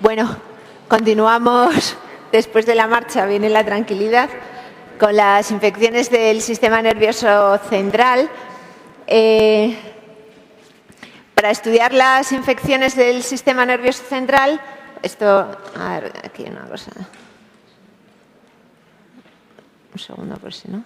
Bueno, continuamos. Después de la marcha viene la tranquilidad con las infecciones del sistema nervioso central. Para estudiar las infecciones del sistema nervioso central, a ver, aquí hay una cosa. Un segundo, por si no.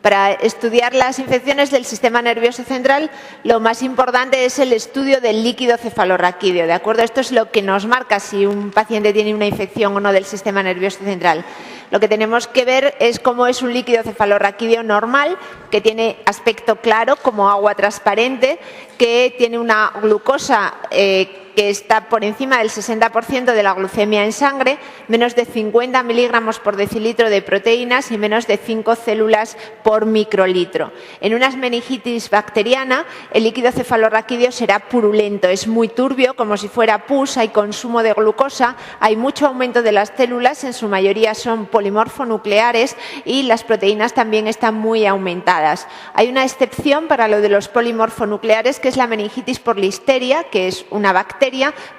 Para estudiar las infecciones del sistema nervioso central, lo más importante es el estudio del líquido cefalorraquídeo, ¿de acuerdo? Esto es lo que nos marca si un paciente tiene una infección o no del sistema nervioso central. Lo que tenemos que ver es cómo es un líquido cefalorraquídeo normal, que tiene aspecto claro, como agua transparente, que tiene una glucosa que está por encima del 60% de la glucemia en sangre, menos de 50 miligramos por decilitro de proteínas y menos de 5 células por microlitro. En una meningitis bacteriana, el líquido cefalorraquídeo será purulento, es muy turbio, como si fuera pus, hay consumo de glucosa, hay mucho aumento de las células, en su mayoría son polimorfonucleares y las proteínas también están muy aumentadas. Hay una excepción para lo de los polimorfonucleares, que es la meningitis por listeria, que es una bacteria,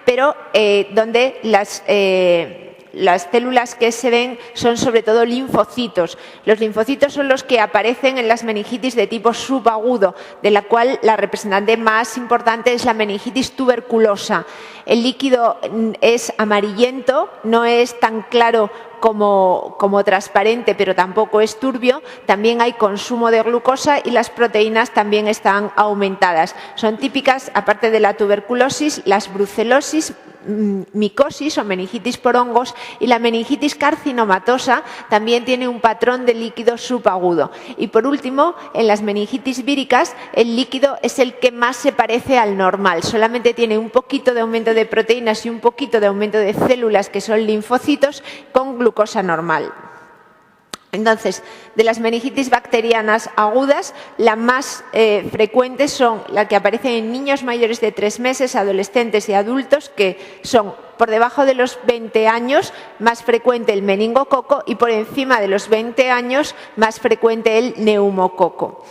pero donde las células que se ven son sobre todo linfocitos. Los linfocitos son los que aparecen en las meningitis de tipo subagudo, de la cual la representante más importante es la meningitis tuberculosa. El líquido es amarillento, no es tan claro como transparente, pero tampoco es turbio. También hay consumo de glucosa y las proteínas también están aumentadas. Son típicas, aparte de la tuberculosis, las brucelosis, micosis o meningitis por hongos, y la meningitis carcinomatosa también tiene un patrón de líquido subagudo. Y por último, en las meningitis víricas, el líquido es el que más se parece al normal, solamente tiene un poquito de aumento de proteínas y un poquito de aumento de células que son linfocitos con glucosa normal. Entonces, de las meningitis bacterianas agudas, las más frecuentes son las que aparecen en niños mayores de 3 meses, adolescentes y adultos, que son por debajo de los 20 años, más frecuente el meningococo, y por encima de los 20 años, más frecuente el neumococo.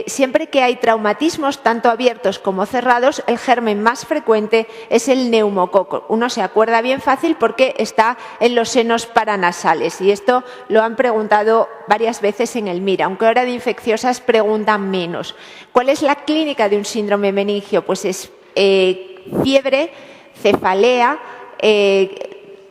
Siempre que hay traumatismos, tanto abiertos como cerrados, el germen más frecuente es el neumococo. Uno se acuerda bien fácil porque está en los senos paranasales, y esto lo han preguntado varias veces en el MIR, aunque ahora de infecciosas preguntan menos. ¿Cuál es la clínica de un síndrome meningio? Pues es fiebre, cefalea,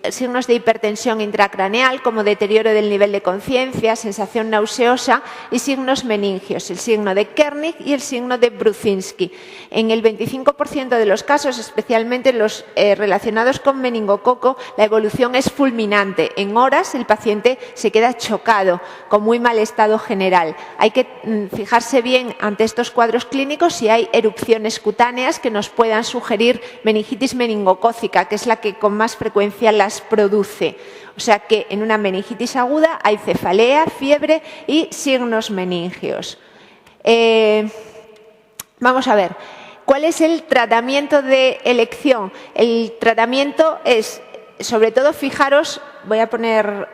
signos de hipertensión intracraneal como deterioro del nivel de conciencia, sensación nauseosa, y signos meningios, el signo de Kernig y el signo de Bruczynski. En el 25% de los casos, especialmente los relacionados con meningococo, la evolución es fulminante. En horas el paciente se queda chocado, con muy mal estado general. Hay que fijarse bien ante estos cuadros clínicos si hay erupciones cutáneas que nos puedan sugerir meningitis meningocócica, que es la que con más frecuencia las produce. O sea que en una meningitis aguda hay cefalea, fiebre y signos meningios. Vamos a ver, ¿cuál es el tratamiento de elección? El tratamiento es, sobre todo, fijaros, voy a poner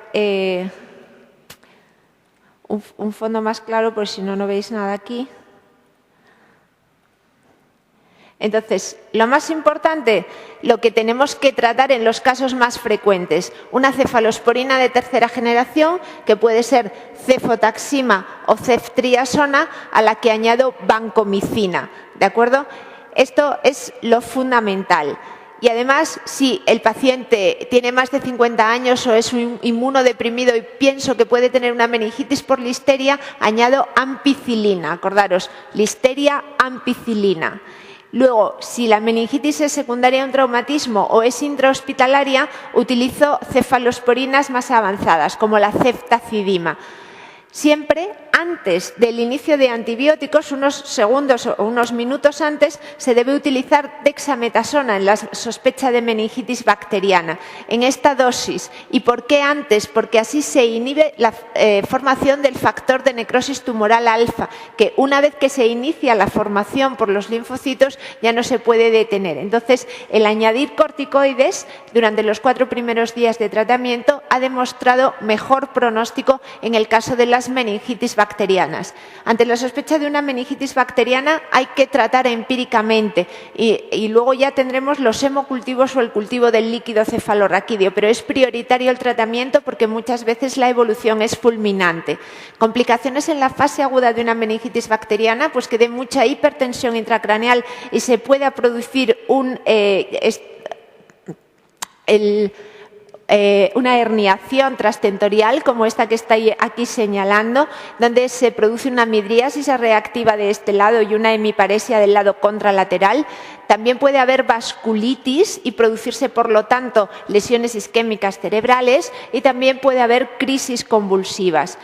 un fondo más claro, por si no veis nada aquí. Entonces, lo más importante, lo que tenemos que tratar en los casos más frecuentes, una cefalosporina de tercera generación, que puede ser cefotaxima o ceftriaxona, a la que añado vancomicina, ¿de acuerdo? Esto es lo fundamental. Y además, si el paciente tiene más de 50 años o es un inmunodeprimido y pienso que puede tener una meningitis por listeria, añado ampicilina. Acordaros, listeria, ampicilina. Luego, si la meningitis es secundaria a un traumatismo o es intrahospitalaria, utilizo cefalosporinas más avanzadas, como la ceftazidima. Siempre antes del inicio de antibióticos, unos segundos o unos minutos antes, se debe utilizar dexametasona en la sospecha de meningitis bacteriana, en esta dosis. ¿Y por qué antes? Porque así se inhibe la formación del factor de necrosis tumoral alfa, que una vez que se inicia la formación por los linfocitos ya no se puede detener. Entonces, el añadir corticoides durante los 4 primeros días de tratamiento ha demostrado mejor pronóstico en el caso de las meningitis bacterianas. Ante la sospecha de una meningitis bacteriana hay que tratar empíricamente y luego ya tendremos los hemocultivos o el cultivo del líquido cefalorraquídeo, pero es prioritario el tratamiento porque muchas veces la evolución es fulminante. Complicaciones en la fase aguda de una meningitis bacteriana, pues que dé mucha hipertensión intracraneal y se pueda producir una herniación transtentorial como esta que está aquí señalando, donde se produce una midriasis reactiva de este lado y una hemiparesia del lado contralateral. También puede haber vasculitis y producirse, por lo tanto, lesiones isquémicas cerebrales y también puede haber crisis convulsivas.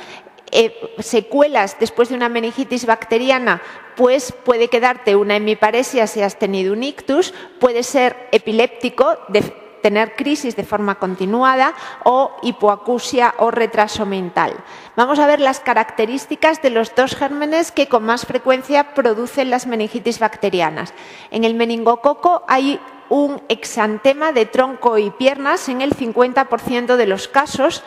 Secuelas después de una meningitis bacteriana, pues puede quedarte una hemiparesia si has tenido un ictus, puede ser epiléptico, tener crisis de forma continuada o hipoacusia o retraso mental. Vamos a ver las características de los dos gérmenes que con más frecuencia producen las meningitis bacterianas. En el meningococo hay un exantema de tronco y piernas en el 50% de los casos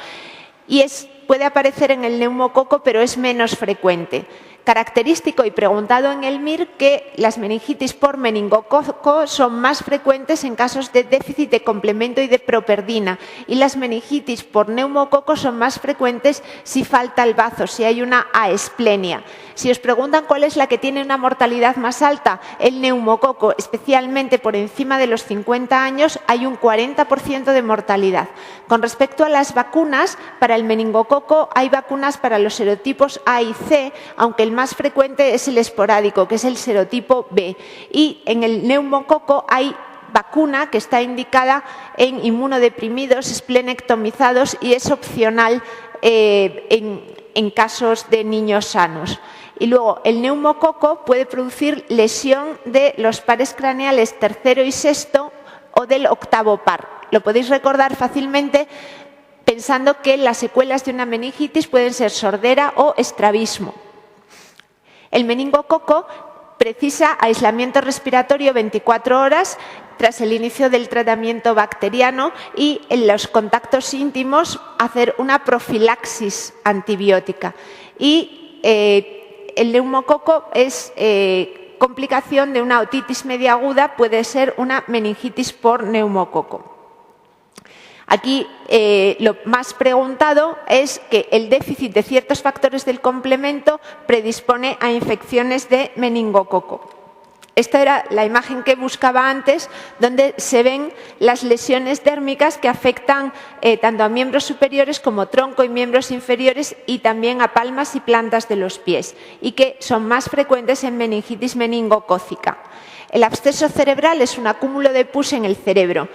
y puede aparecer en el neumococo, pero es menos frecuente. Característico y preguntado en el MIR que las meningitis por meningococo son más frecuentes en casos de déficit de complemento y de properdina y las meningitis por neumococo son más frecuentes si falta el bazo, si hay una aesplenia. Si os preguntan cuál es la que tiene una mortalidad más alta, el neumococo, especialmente por encima de los 50 años, hay un 40% de mortalidad. Con respecto a las vacunas, para el meningococo hay vacunas para los serotipos A y C, aunque el más frecuente es el esporádico, que es el serotipo B. Y en el neumococo hay vacuna que está indicada en inmunodeprimidos, esplenectomizados y es opcional en casos de niños sanos. Y luego, el neumococo puede producir lesión de los pares craneales tercero y sexto o del octavo par. Lo podéis recordar fácilmente pensando que las secuelas de una meningitis pueden ser sordera o estrabismo. El meningococo precisa aislamiento respiratorio 24 horas tras el inicio del tratamiento bacteriano y en los contactos íntimos hacer una profilaxis antibiótica. Y el neumococo es complicación de una otitis media aguda, puede ser una meningitis por neumococo. Aquí lo más preguntado es que el déficit de ciertos factores del complemento predispone a infecciones de meningococo. Esta era la imagen que buscaba antes, donde se ven las lesiones dérmicas que afectan tanto a miembros superiores como tronco y miembros inferiores y también a palmas y plantas de los pies y que son más frecuentes en meningitis meningocócica. El absceso cerebral es un acúmulo de pus en el cerebro.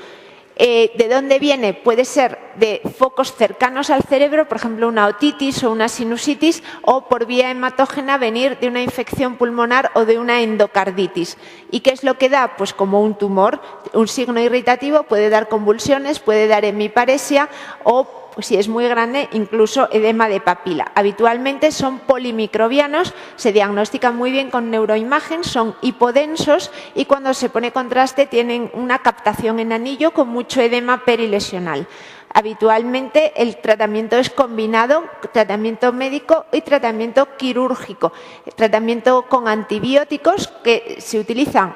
¿De dónde viene? Puede ser de focos cercanos al cerebro, por ejemplo una otitis o una sinusitis, o por vía hematógena venir de una infección pulmonar o de una endocarditis. ¿Y qué es lo que da? Pues como un tumor, un signo irritativo, puede dar convulsiones, puede dar hemiparesia o, pues si es muy grande, incluso edema de papila. Habitualmente son polimicrobianos, se diagnostican muy bien con neuroimagen, son hipodensos y cuando se pone contraste tienen una captación en anillo con mucho edema perilesional. Habitualmente el tratamiento es combinado, tratamiento médico y tratamiento quirúrgico. Tratamiento con antibióticos que se utilizan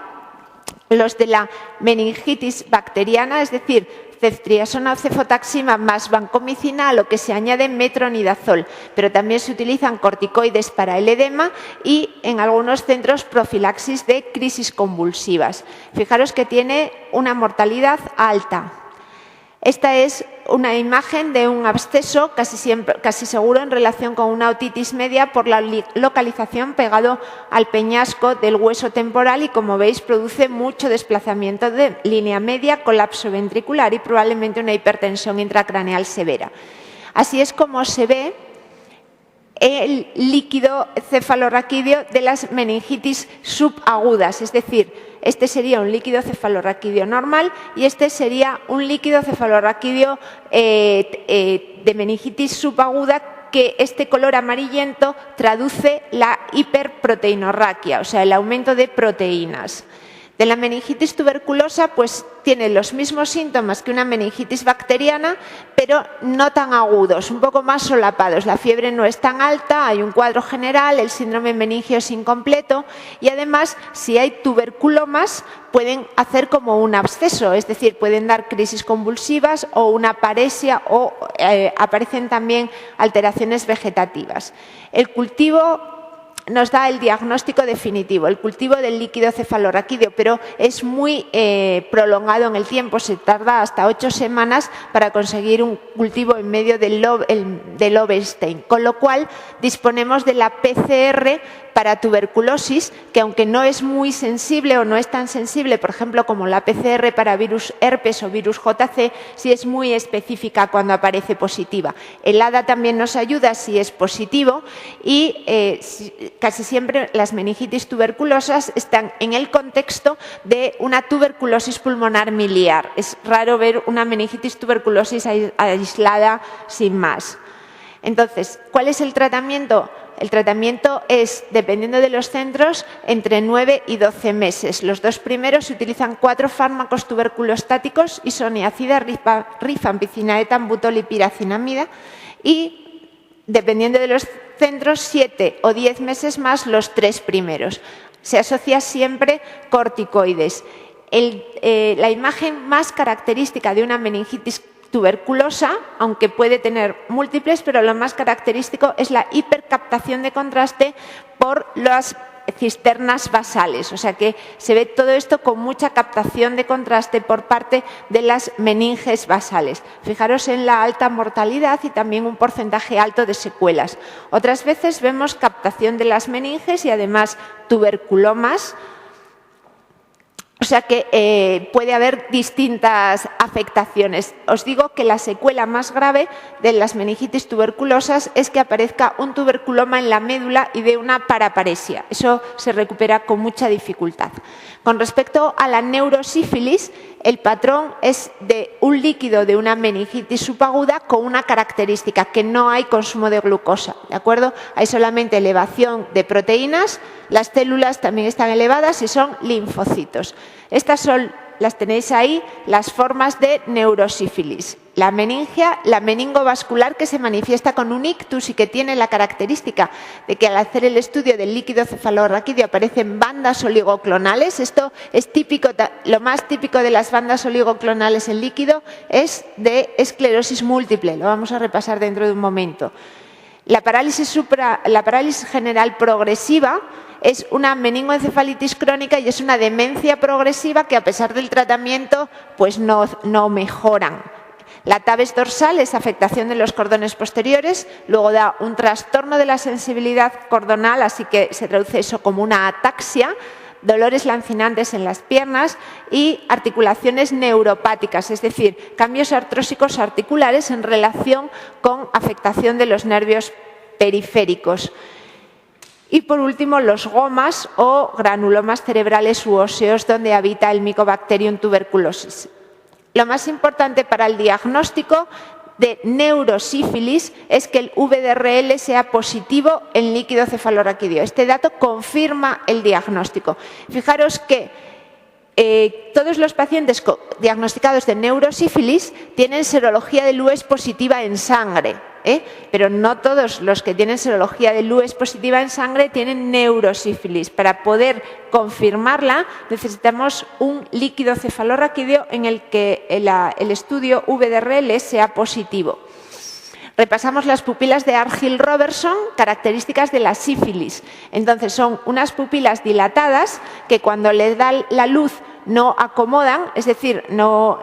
los de la meningitis bacteriana, es decir, ceftriaxona o cefotaxima más vancomicina, a lo que se añade metronidazol, pero también se utilizan corticoides para el edema y en algunos centros profilaxis de crisis convulsivas. Fijaros que tiene una mortalidad alta. Esta es una imagen de un absceso casi seguro en relación con una otitis media por la localización pegado al peñasco del hueso temporal y, como veis, produce mucho desplazamiento de línea media, colapso ventricular y probablemente una hipertensión intracraneal severa. Así es como se ve el líquido cefalorraquídeo de las meningitis subagudas, es decir, este sería un líquido cefalorraquídeo normal y este sería un líquido cefalorraquídeo de meningitis subaguda, que este color amarillento traduce la hiperproteinorraquia, o sea, el aumento de proteínas. De la meningitis tuberculosa, pues tiene los mismos síntomas que una meningitis bacteriana, pero no tan agudos, un poco más solapados. La fiebre no es tan alta, hay un cuadro general, el síndrome meningio es incompleto y además, si hay tuberculomas, pueden hacer como un absceso, es decir, pueden dar crisis convulsivas o una paresia o aparecen también alteraciones vegetativas. El cultivo nos da el diagnóstico definitivo, el cultivo del líquido cefalorraquídeo, pero es muy prolongado en el tiempo, se tarda hasta 8 semanas para conseguir un cultivo en medio del Lowenstein, con lo cual disponemos de la PCR para tuberculosis, que aunque no es muy sensible o no es tan sensible, por ejemplo, como la PCR para virus herpes o virus JC, sí es muy específica cuando aparece positiva. El ADA también nos ayuda si es positivo y casi siempre las meningitis tuberculosas están en el contexto de una tuberculosis pulmonar miliar. Es raro ver una meningitis tuberculosis aislada sin más. Entonces, ¿cuál es el tratamiento? El tratamiento es, dependiendo de los centros, entre 9 y 12 meses. Los 2 primeros se utilizan 4 fármacos tuberculostáticos, isoniazida, rifampicina, etambutol y piracinamida, y dependiendo de los centros, 7 o 10 meses más los 3 primeros. Se asocia siempre corticoides. La imagen más característica de una meningitis tuberculosa, aunque puede tener múltiples, pero lo más característico es la hipercaptación de contraste por las cisternas basales, o sea que se ve todo esto con mucha captación de contraste por parte de las meninges basales. Fijaros en la alta mortalidad y también un porcentaje alto de secuelas. Otras veces vemos captación de las meninges y además tuberculomas. O sea que puede haber distintas afectaciones. Os digo que la secuela más grave de las meningitis tuberculosas es que aparezca un tuberculoma en la médula y de una paraparesia. Eso se recupera con mucha dificultad. Con respecto a la neurosífilis, el patrón es de un líquido de una meningitis subaguda con una característica, que no hay consumo de glucosa, ¿de acuerdo? Hay solamente elevación de proteínas, las células también están elevadas y son linfocitos. Estas son, las tenéis ahí, las formas de neurosífilis. La meningia, la meningovascular, que se manifiesta con un ictus y que tiene la característica de que al hacer el estudio del líquido cefalorraquídeo aparecen bandas oligoclonales. Esto es típico, lo más típico de las bandas oligoclonales en líquido es de esclerosis múltiple. Lo vamos a repasar dentro de un momento. La parálisis general progresiva es una meningoencefalitis crónica y es una demencia progresiva que a pesar del tratamiento pues no mejoran. La tabes dorsal es afectación de los cordones posteriores, luego da un trastorno de la sensibilidad cordonal, así que se traduce eso como una ataxia, dolores lancinantes en las piernas y articulaciones neuropáticas, es decir, cambios artrósicos articulares en relación con afectación de los nervios periféricos. Y por último, los gomas o granulomas cerebrales u óseos, donde habita el Mycobacterium tuberculosis. Lo más importante para el diagnóstico de neurosífilis es que el VDRL sea positivo en líquido cefalorraquídeo. Este dato confirma el diagnóstico. Fijaros que todos los pacientes diagnosticados de neurosífilis tienen serología de Lues positiva en sangre, pero no todos los que tienen serología de Lues positiva en sangre tienen neurosífilis. Para poder confirmarla necesitamos un líquido cefalorraquídeo en el que el estudio VDRL sea positivo. Repasamos las pupilas de Argyll-Robertson, características de la sífilis. Entonces son unas pupilas dilatadas que cuando les da la luz no acomodan, es decir, no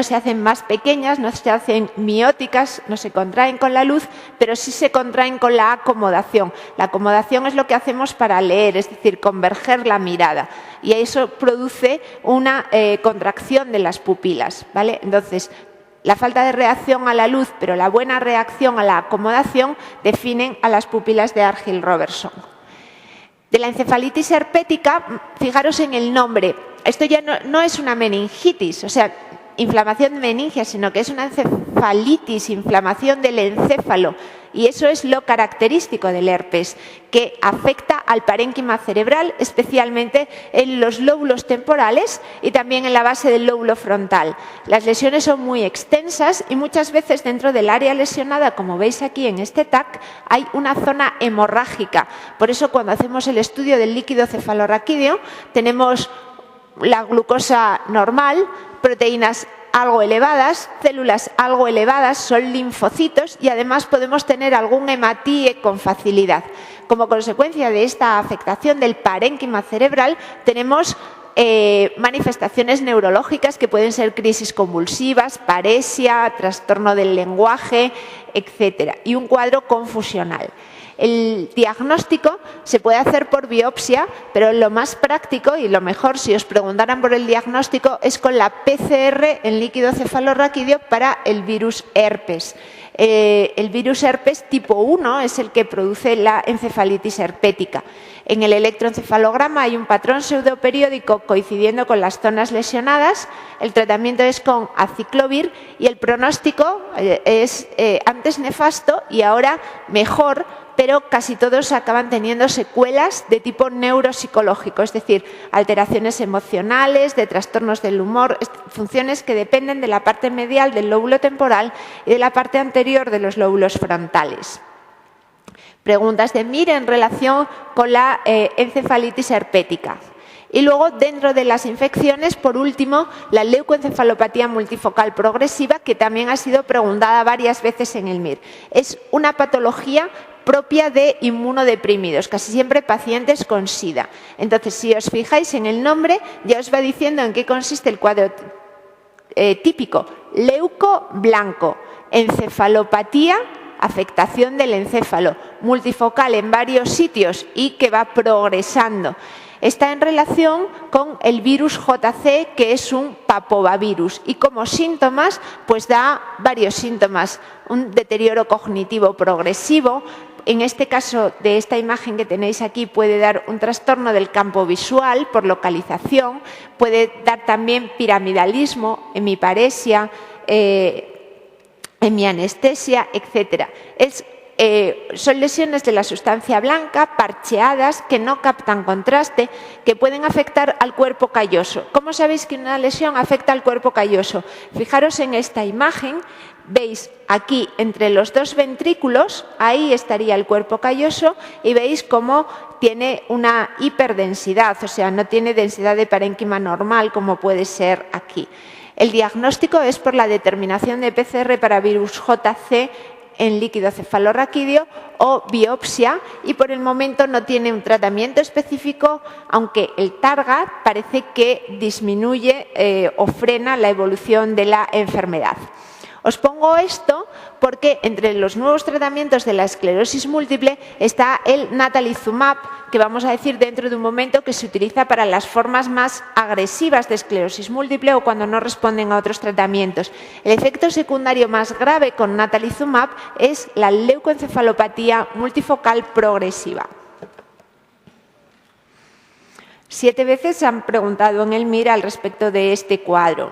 se hacen más pequeñas, no se hacen mióticas, no se contraen con la luz, pero sí se contraen con la acomodación. La acomodación es lo que hacemos para leer, es decir, converger la mirada. Y eso produce una contracción de las pupilas, ¿vale? Entonces, la falta de reacción a la luz, pero la buena reacción a la acomodación definen a las pupilas de Argyll-Robertson. De la encefalitis herpética, fijaros en el nombre. Esto ya no es una meningitis, o sea, inflamación de meningia, sino que es una encefalitis, inflamación del encéfalo. Y eso es lo característico del herpes, que afecta al parénquima cerebral, especialmente en los lóbulos temporales y también en la base del lóbulo frontal. Las lesiones son muy extensas y muchas veces dentro del área lesionada, como veis aquí en este TAC, hay una zona hemorrágica. Por eso cuando hacemos el estudio del líquido cefalorraquídeo tenemos la glucosa normal, proteínas algo elevadas, células algo elevadas, son linfocitos y además podemos tener algún hematíe con facilidad. Como consecuencia de esta afectación del parénquima cerebral tenemos manifestaciones neurológicas que pueden ser crisis convulsivas, paresia, trastorno del lenguaje, etc. y un cuadro confusional. El diagnóstico se puede hacer por biopsia, pero lo más práctico y lo mejor, si os preguntaran por el diagnóstico, es con la PCR en líquido cefalorraquídeo para el virus herpes. El virus herpes tipo 1 es el que produce la encefalitis herpética. En el electroencefalograma hay un patrón pseudoperiódico coincidiendo con las zonas lesionadas. El tratamiento es con aciclovir y el pronóstico es antes nefasto y ahora mejor, pero casi todos acaban teniendo secuelas de tipo neuropsicológico, es decir, alteraciones emocionales, de trastornos del humor, funciones que dependen de la parte medial del lóbulo temporal y de la parte anterior de los lóbulos frontales. Preguntas de Mir en relación con la encefalitis herpética. Y luego, dentro de las infecciones, por último, la leucoencefalopatía multifocal progresiva, que también ha sido preguntada varias veces en el MIR. Es una patología propia de inmunodeprimidos, casi siempre pacientes con SIDA. Entonces, si os fijáis en el nombre, ya os va diciendo en qué consiste el cuadro típico. Leuco blanco, encefalopatía, afectación del encéfalo, multifocal en varios sitios y que va progresando. Está en relación con el virus JC, que es un papovavirus, y como síntomas, pues da varios síntomas. Un deterioro cognitivo progresivo, en este caso de esta imagen que tenéis aquí puede dar un trastorno del campo visual por localización, puede dar también piramidalismo, hemiparesia, hemianestesia, etc. Son lesiones de la sustancia blanca, parcheadas, que no captan contraste, que pueden afectar al cuerpo calloso. ¿Cómo sabéis que una lesión afecta al cuerpo calloso? Fijaros en esta imagen, veis aquí entre los dos ventrículos, ahí estaría el cuerpo calloso y veis cómo tiene una hiperdensidad, o sea, no tiene densidad de parénquima normal como puede ser aquí. El diagnóstico es por la determinación de PCR para virus JC en líquido cefalorraquídeo o biopsia y por el momento no tiene un tratamiento específico, aunque el Targa parece que disminuye o frena la evolución de la enfermedad. Os pongo esto porque entre los nuevos tratamientos de la esclerosis múltiple está el natalizumab, que vamos a decir dentro de un momento que se utiliza para las formas más agresivas de esclerosis múltiple o cuando no responden a otros tratamientos. El efecto secundario más grave con natalizumab es la leucoencefalopatía multifocal progresiva. 7 veces han preguntado en el MIR al respecto de este cuadro.